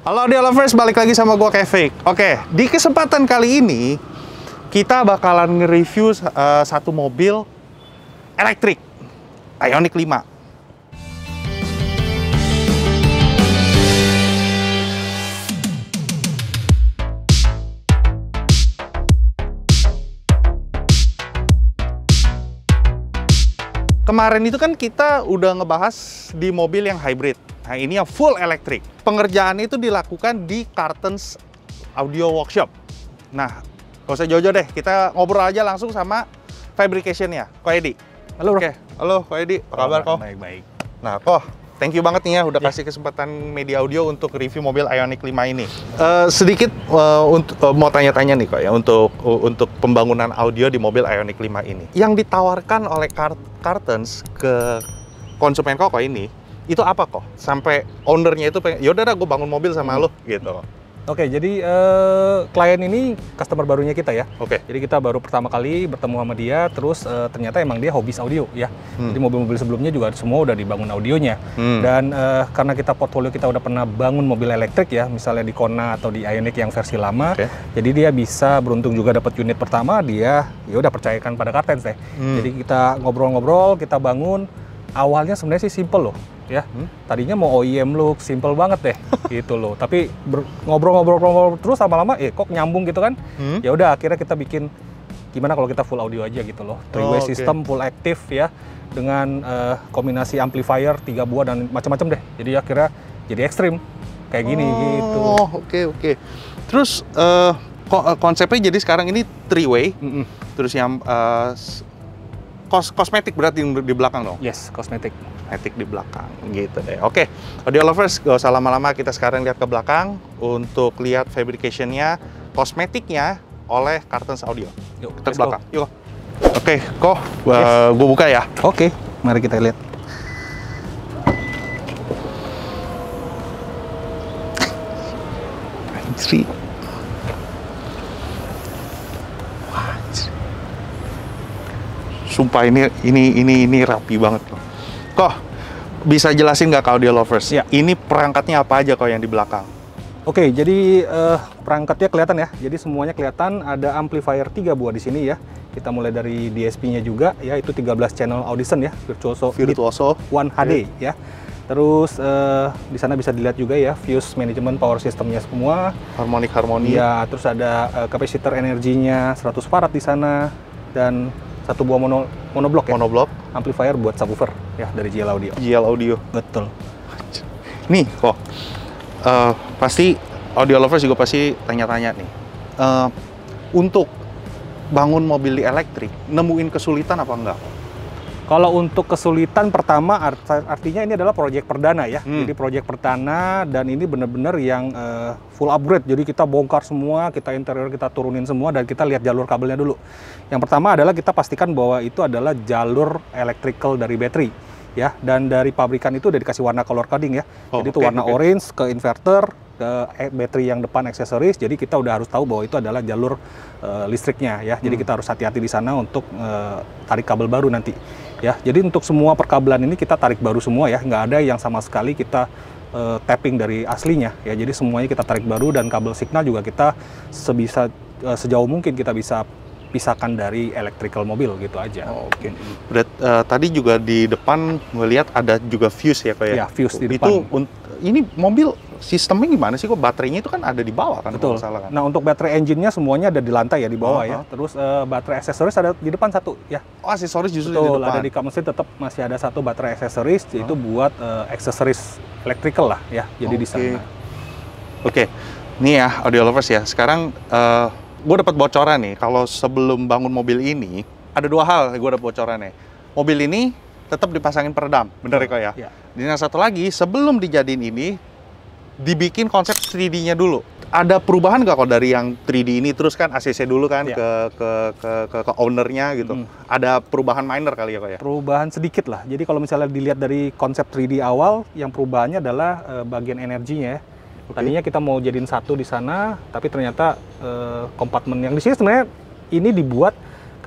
Halo audio lovers, balik lagi sama gua Kevik. Oke, di kesempatan kali ini kita bakalan nge-review satu mobil elektrik Ioniq 5. Kemarin itu kan kita udah ngebahas di mobil yang hybrid. Nah, ini yang full elektrik. Pengerjaan itu dilakukan di Cartons Audio Workshop. Nah, gak usah jauh-jauh deh. Kita ngobrol aja langsung sama fabrication-nya, Ko Edi. Halo, Bro. Oke, halo Ko Edi. Apa kabar, Ko? Baik-baik. Nah, Ko, thank you banget nih ya udah kasih kesempatan media audio untuk review mobil Ioniq 5 ini. Sedikit mau tanya-tanya nih, Ko ya, untuk pembangunan audio di mobil Ioniq 5 ini. Yang ditawarkan oleh Cartons ke konsumen Ko ini, itu apa kok? Sampai ownernya itu pengen, yaudah gue bangun mobil sama lo gitu. Oke, jadi klien ini customer barunya kita ya. Oke. Jadi kita baru pertama kali bertemu sama dia, terus ternyata emang dia hobis audio ya. Jadi mobil-mobil sebelumnya juga semua udah dibangun audionya. Dan karena kita portfolio kita udah pernah bangun mobil elektrik ya, misalnya di Kona atau di Ioniq yang versi lama. Jadi dia bisa beruntung juga dapat unit pertama, dia ya udah percayakan pada Cartons deh. Jadi kita ngobrol-ngobrol, kita bangun. Awalnya sebenarnya sih simple loh. Ya, tadinya mau OEM look, simple banget deh, gitu loh. Tapi ngobrol-ngobrol terus lama-lama, kok nyambung gitu kan? Ya udah, akhirnya kita bikin gimana kalau kita full audio aja gitu loh. Three-way system, full active ya, dengan kombinasi amplifier 3 buah dan macam-macam deh. Jadi akhirnya jadi ekstrim kayak gini gitu. Oh, oke. Terus konsepnya jadi sekarang ini three-way, terus yang kosmetik berarti di belakang dong? Yes, kosmetik. Kosmetik di belakang, gitu deh. Oke, audio lovers, gak usah lama-lama, kita sekarang lihat ke belakang untuk lihat fabrication-nya, kosmetiknya oleh Cartons Audio. Yuk, kita ke belakang. Yuk. Oke, kok gue buka ya. Oke, mari kita lihat. Anjir. Sumpah ini rapi banget loh. Kok bisa jelasin nggak ke audio lovers? Ya. Ini perangkatnya apa aja kok yang di belakang? Oke, jadi perangkatnya kelihatan ya. Jadi semuanya kelihatan, ada amplifier 3 buah di sini ya. Kita mulai dari DSP-nya juga ya, itu 13 channel Audison ya, Virtuoso One HD ya. Terus di sana bisa dilihat juga ya fuse management power systemnya semua. Harmoni. Ya, terus ada kapasitor energinya 100 farad di sana dan satu buah monoblok ya. Monoblok. Amplifier buat subwoofer ya dari JL Audio. JL Audio. Betul. Nih kok pasti audio lovers juga pasti tanya-tanya nih. Untuk bangun mobil elektrik, nemuin kesulitan apa enggak? Kalau untuk kesulitan pertama artinya ini adalah proyek perdana ya. Jadi proyek perdana dan ini benar-benar yang full upgrade. Jadi kita bongkar semua, kita interior kita turunin semua dan kita lihat jalur kabelnya dulu. Yang pertama adalah kita pastikan bahwa itu adalah jalur electrical dari baterai ya. Dan dari pabrikan itu udah dikasih warna color coding ya. Jadi itu warna orange ke inverter, ke baterai yang depan aksesoris. Jadi kita udah harus tahu bahwa itu adalah jalur listriknya ya. Jadi kita harus hati-hati di sana untuk tarik kabel baru nanti. Ya, jadi untuk semua perkabelan ini kita tarik baru semua ya, nggak ada yang sama sekali kita tapping dari aslinya ya. Jadi semuanya kita tarik baru dan kabel signal juga kita sejauh mungkin kita bisa pisahkan dari electrical mobil gitu aja. Oke. Tadi juga di depan melihat ada juga fuse ya kayak. Ya, fuse di depan. Ini mobil sistemnya gimana sih kok? Baterainya itu kan ada di bawah kan? Betul. Salah, kan? Nah untuk baterai engine-nya semuanya ada di lantai ya, di bawah ya. Terus baterai aksesoris ada di depan satu ya. Oh, aksesoris justru betul, di depan. Ada di kap mesin tetap masih ada satu baterai aksesoris, itu buat aksesoris electrical lah ya. Jadi di sana. Oke. Nih ya audio lovers ya. Sekarang gue dapat bocoran nih. Kalau sebelum bangun mobil ini ada 2 hal gue dapat bocoran nih. Mobil ini tetap dipasangin peredam, bener kok ya? Ya. Dan yang satu lagi, sebelum dijadiin ini, dibikin konsep 3D-nya dulu. Ada perubahan nggak kok dari yang 3D ini terus kan ACC dulu kan ke ownernya gitu? Ada perubahan minor kali ya kok ya? Perubahan sedikit lah. Jadi kalau misalnya dilihat dari konsep 3D awal, yang perubahannya adalah bagian energinya ya. Tadinya kita mau jadiin satu di sana, tapi ternyata kompartemen yang di sini sebenarnya ini dibuat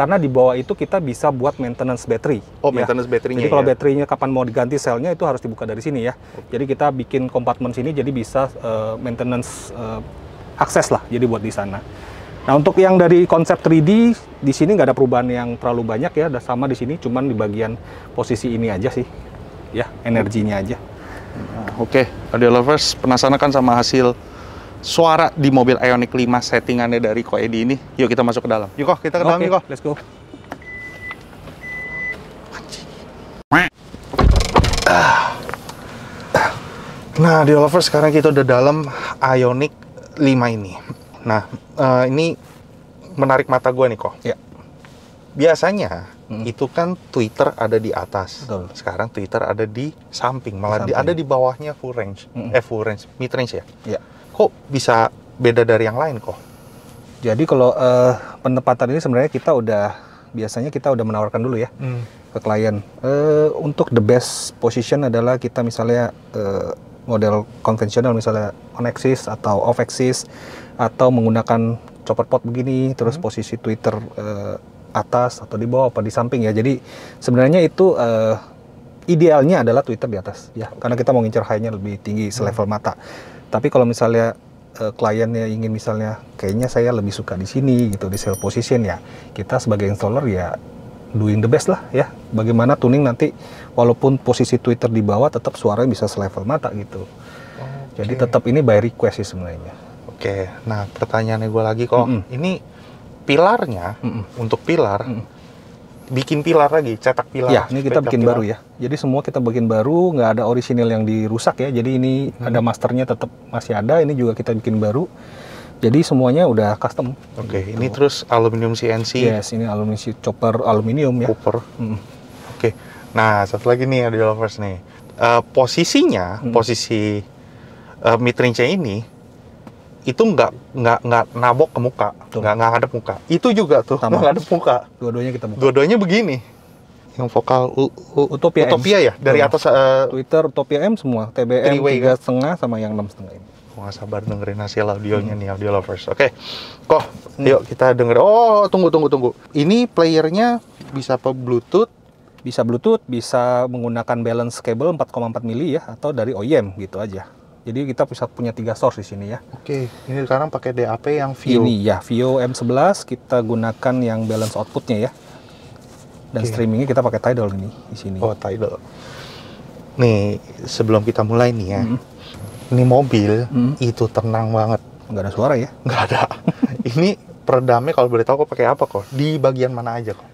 Karena di bawah itu kita bisa buat maintenance battery. Oh, maintenance baterainya. Jadi kalau ya? baterainya kapan mau diganti selnya itu harus dibuka dari sini ya. Jadi kita bikin kompartemen sini jadi bisa maintenance akses lah. Jadi buat di sana. Nah, untuk yang dari konsep 3D di sini nggak ada perubahan yang terlalu banyak ya. Udah sama di sini, cuman di bagian posisi ini aja sih. Ya, energinya aja. Oke, audio lovers, penasaran kan sama hasil suara di mobil Ioniq 5 settingannya dari Ko Edi ini? Yuk kita masuk ke dalam. Yuk kok, kita ke dalam yuk kok. Let's go. Nah, audio lovers, sekarang kita udah dalam Ioniq 5 ini. Nah, ini menarik mata gue nih kok. Ya. Biasanya itu kan Twitter ada di atas. Betul. Sekarang Twitter ada di samping, malah Samping. ada di bawahnya full range. Full range, mid range ya. Ya. Kok bisa beda dari yang lain kok? Jadi kalau penempatan ini sebenarnya biasanya kita udah menawarkan dulu ya ke klien. Untuk the best position adalah kita misalnya model konvensional misalnya on axis atau off axis atau menggunakan chopper pot begini, terus posisi Twitter atas atau di bawah apa di samping ya. Jadi sebenarnya itu idealnya adalah Twitter di atas ya, karena kita mau ngincer high-nya lebih tinggi selevel mata. Tapi kalau misalnya kliennya ingin misalnya kayaknya saya lebih suka di sini gitu di cell position ya, kita sebagai installer ya doing the best lah ya. Bagaimana tuning nanti walaupun posisi Twitter di bawah tetap suaranya bisa selevel mata gitu. Jadi tetap ini by request sih sebenarnya. Oke, nah pertanyaannya gue lagi kok, ini pilarnya untuk pilar, bikin pilar lagi, cetak pilar. Ya, ini kita bikin baru ya. Jadi semua kita bikin baru, nggak ada orisinil yang dirusak ya. Jadi ini ada masternya tetap masih ada, ini juga kita bikin baru. Jadi semuanya udah custom. Oke, ini terus aluminium CNC. Yes, ini aluminium chopper aluminium ya. Cooper. Oke, nah satu lagi nih audio lovers nih. Posisinya, posisi mid range ini itu nggak nabok ke muka, nggak ngadep muka. Itu juga tuh nggak ngadep muka. Dua-duanya kita buka. Dua-duanya begini. Yang vokal Utopia ya dari atas Twitter Utopia M semua, TBM 3,5 sama yang 6,5 ini. Nggak sabar dengerin hasil audionya nih audio lovers. Oke, kok yuk kita denger. Oh tunggu. Ini playernya bisa apa Bluetooth? Bisa Bluetooth, bisa menggunakan balance cable 4,4 mili ya, atau dari OEM gitu aja. Jadi kita bisa punya 3 source di sini ya. Oke, ini sekarang pakai DAP yang Vio. Ini ya, Vio M11 kita gunakan yang balance outputnya ya. Dan streamingnya kita pakai Tidal ini di sini. Oh, Tidal. Nih, sebelum kita mulai nih ya. Ini mobil itu tenang banget. Nggak ada suara ya? Nggak ada. Ini peredamnya kalau boleh tahu kok pakai apa kok? Di bagian mana aja kok?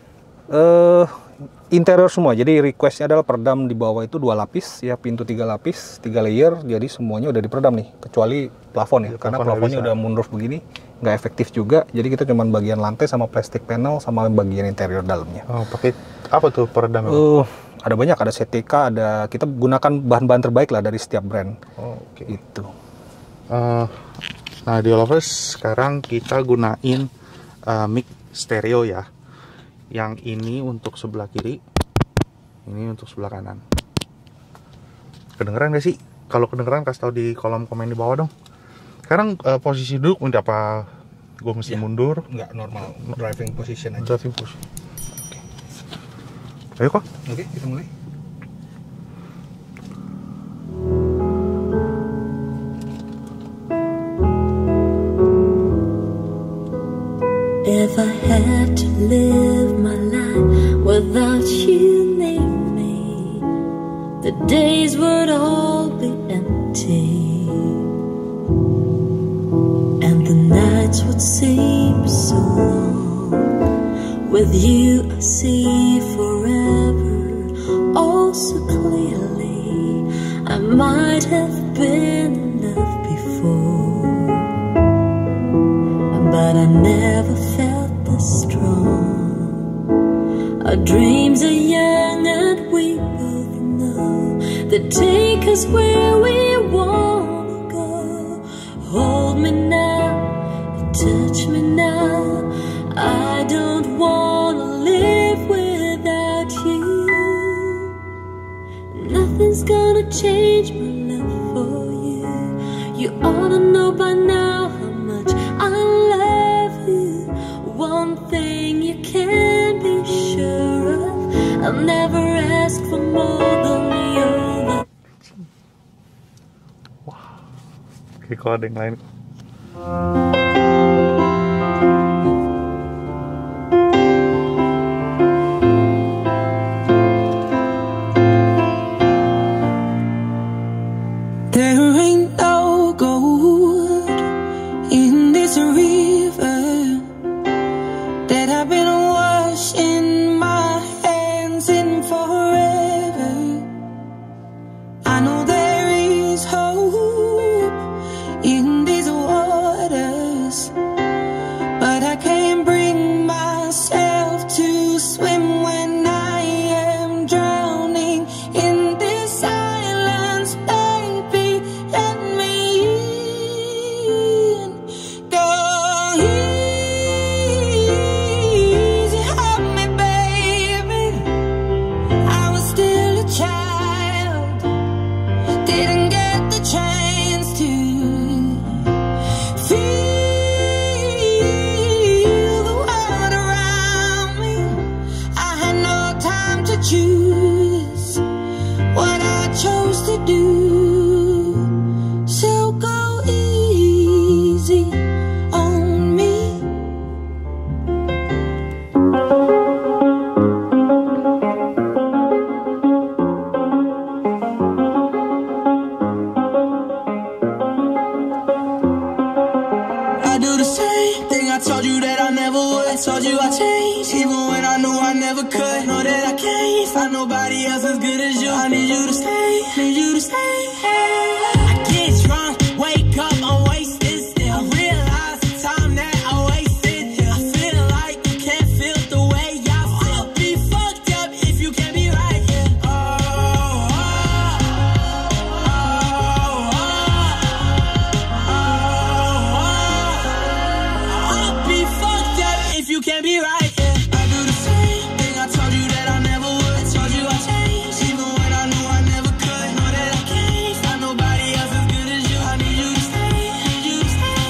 Interior semua. Jadi requestnya adalah peredam di bawah itu 2 lapis ya, pintu 3 lapis, 3 layer. Jadi semuanya udah diperedam nih, kecuali plafon ya. Karena plafonnya udah mundur begini, nggak efektif juga. Jadi kita cuma bagian lantai sama plastik panel sama bagian interior dalamnya. Oh, pakai apa tuh peredamnya? Ada banyak, ada CTK, ada kita gunakan bahan-bahan terbaik lah dari setiap brand. Oh, oke. Itu. Nah, di lovers sekarang kita gunain mic stereo ya. Yang ini untuk sebelah kiri, ini untuk sebelah kanan. Kedengeran gak sih? Kalau kedengeran kasih tahu di kolom komen di bawah dong. Sekarang posisi duduk minta apa? Gue mesti mundur? Nggak, normal. Driving position aja. Driving position. Oke. Ayo kok. Oke, kita mulai. If I had to live my life without you near me, the days would all be empty, and the nights would seem so long. With you I see forever all so clearly. I might have been in love before, but I never felt this strong. Our dreams are young and we both know that take us where we wanna go. Hold me now, touch me now. I don't wanna live without you. Nothing's gonna change my love for you. You ought to know by now how much I love you. One thing you can't I'll never ask for more than your love. Kayak kalau ada yang lain. There ain't no gold in this river that I've been washing my hands in forever. I know there is hope in these waters, but I can't bring myself to swim when I am drowning in this silence. Baby, let me in. Go easy on me, baby. I was still a child, didn't get the chance to feel the world around me. I had no time to choose what I chose to do. So go easy on me. I do the same thing I told you that I never would. I told you I changed, even when I knew I never could. Know that I can't find nobody else as good as you. I need you to stay, need you to stay. I get drunk, wake up, I'm wasted still. I realize the time that I wasted here. I feel like you can't feel the way I feel. I'll be fucked up if you can't be right here. I'll be fucked up if you can't be right here. I do the same thing I told you that I never would. I told you I changed, even when I knew I never could. Know that I can't find nobody else as good as you. I need you to stay, need you to stay.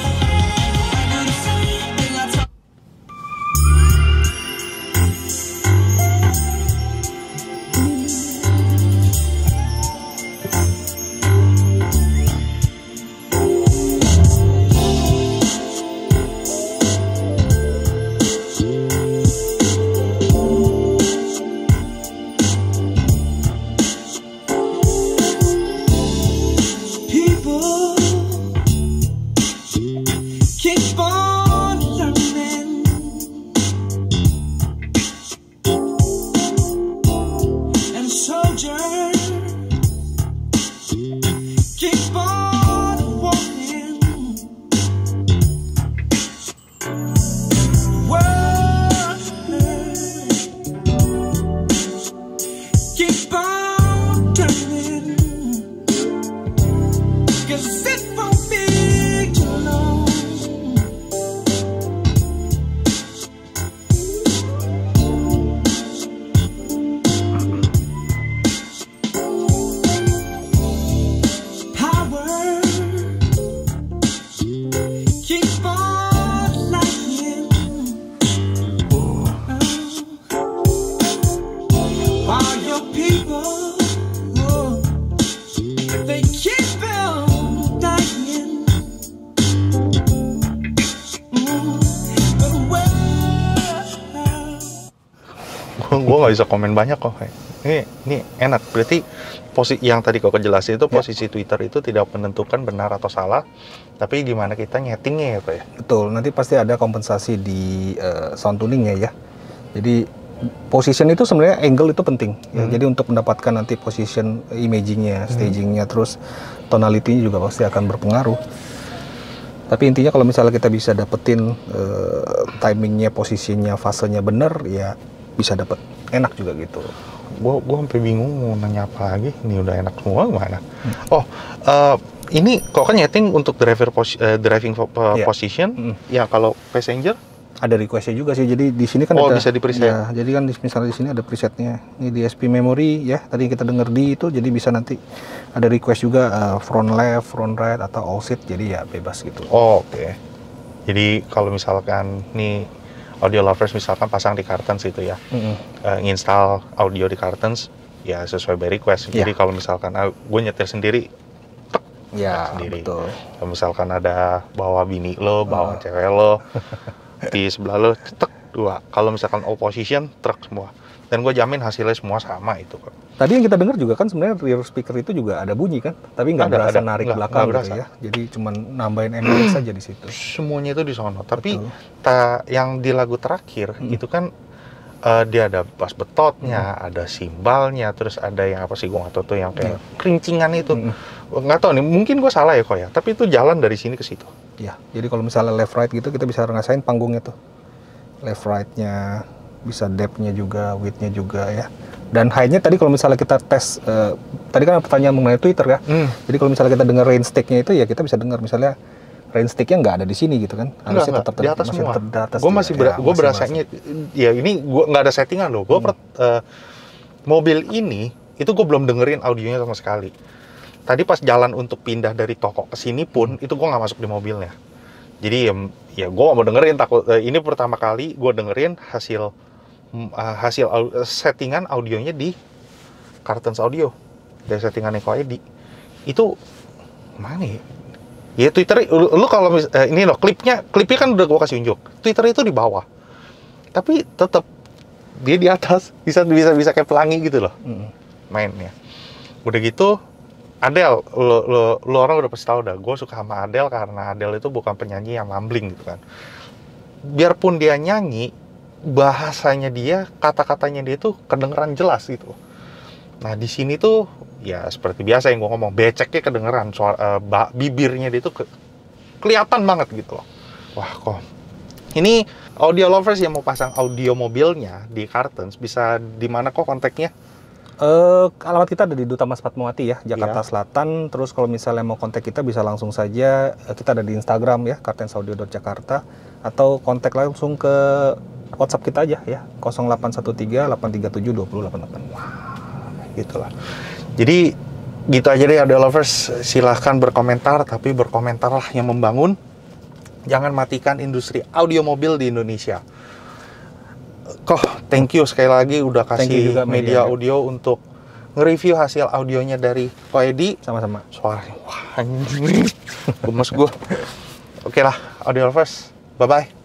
I do the same thing I told. People keep on learning, and soldiers keep on walking. World keep on turning. 'Cause it won't be too long. Power keep on lightning. While your people, they keep on dying. But Gue nggak bisa komen banyak kok. Ini enak. Berarti yang tadi kok kejelasin itu posisi Twitter itu tidak menentukan benar atau salah, tapi gimana kita nyetingnya ya Pak ya. Betul, nanti pasti ada kompensasi di sound tuningnya ya. Jadi position itu sebenarnya angle itu penting ya. Jadi untuk mendapatkan nanti position imagingnya, stagingnya, terus tonality-nya juga pasti akan berpengaruh. Tapi intinya kalau misalnya kita bisa dapetin timingnya, posisinya, fasenya bener, ya bisa dapet enak juga gitu. Gue sampai bingung mau nanya apa lagi. Ini udah enak semua gimana? Ini kok kan nyeting untuk driving position. Ya kalau passenger ada requestnya juga sih. Jadi di sini kan bisa di preset. Ya, jadi kan misalnya di sini ada presetnya. Ini di SP memory ya. Tadi kita denger di itu, jadi bisa nanti ada request juga front left, front right atau all seat. Jadi ya bebas gitu. Oke. Jadi kalau misalkan nih audio lovers misalkan pasang di Cartons itu ya, nginstal audio di Cartons ya sesuai by request. Jadi kalau misalkan gue nyetir sendiri, Ya, sendiri. betul. Kalau misalkan ada bawa bini lo, bawa cewek lo, di sebelah lo, cetek 2. Kalau misalkan opposition, truk semua. Dan gue jamin hasilnya semua sama itu kok. Tadi yang kita dengar juga kan sebenarnya rear speaker itu juga ada bunyi kan, tapi nggak berasa narik belakang nggak gitu berasa. ya. Jadi cuman nambahin ambience saja di situ. Semuanya itu di sono. Tapi Betul. yang di lagu terakhir itu kan dia ada bass betotnya, ada simbalnya, terus ada yang apa sih gue nggak tahu tuh yang kayak kerincingan itu. Nggak tahu nih, mungkin gue salah ya kok ya. Tapi itu jalan dari sini ke situ. Ya, jadi kalau misalnya left right gitu kita bisa ngerasain panggungnya tuh. Left right-nya, bisa depth-nya juga, width-nya juga ya. Dan high-nya tadi kalau misalnya kita tes, tadi kan ada pertanyaan mengenai Twitter ya. Jadi kalau misalnya kita dengar range stick-nya itu ya kita bisa dengar misalnya range stick-nya nggak ada di sini gitu kan. Harusnya tetap di atas masih semua. tetap di atas. Gue masih gue berasanya ya ini gue nggak ada settingan loh. Gue mobil ini itu gue belum dengerin audionya sama sekali. Tadi pas jalan untuk pindah dari toko ke sini pun itu gue nggak masuk di mobilnya. Jadi ya gue nggak mau dengerin, takut ini pertama kali gue dengerin hasil settingan audionya di Cartons Audio dari settingan Eko Edi. Itu mana ya? Ya Twitter, lu kalau ini loh klipnya kan udah gue kasih unjuk. Twitter itu di bawah, tapi tetap dia di atas, bisa kayak pelangi gitu loh mainnya. Udah gitu Adele, lu orang udah pasti tahu dah, gue suka sama Adele karena Adele itu bukan penyanyi yang mumbling gitu kan. Biarpun dia nyanyi, bahasanya dia, kata-katanya dia tuh kedengeran jelas gitu. Nah di sini tuh ya seperti biasa yang gue ngomong, beceknya kedengeran, bibirnya dia tuh kelihatan banget gitu loh. Wah kok ini audio lovers yang mau pasang audio mobilnya di Cartons bisa di mana kok kontaknya? Alamat kita ada di Duta Mas Fatmawati ya, Jakarta Selatan. Terus kalau misalnya mau kontak kita bisa langsung saja, kita ada di Instagram ya, cartonsaudio.jakarta, atau kontak langsung ke WhatsApp kita aja ya, 0813-837-2088. Wah, gitulah. Jadi gitu aja deh audio lovers, silahkan berkomentar, tapi berkomentarlah yang membangun. Jangan matikan industri audio mobil di Indonesia. Thank you sekali lagi udah kasih juga media audio untuk nge-review hasil audionya dari Ko Edi. Sama-sama. Suaranya wah anjing, gemes gue. Oke lah audio lovers, bye bye.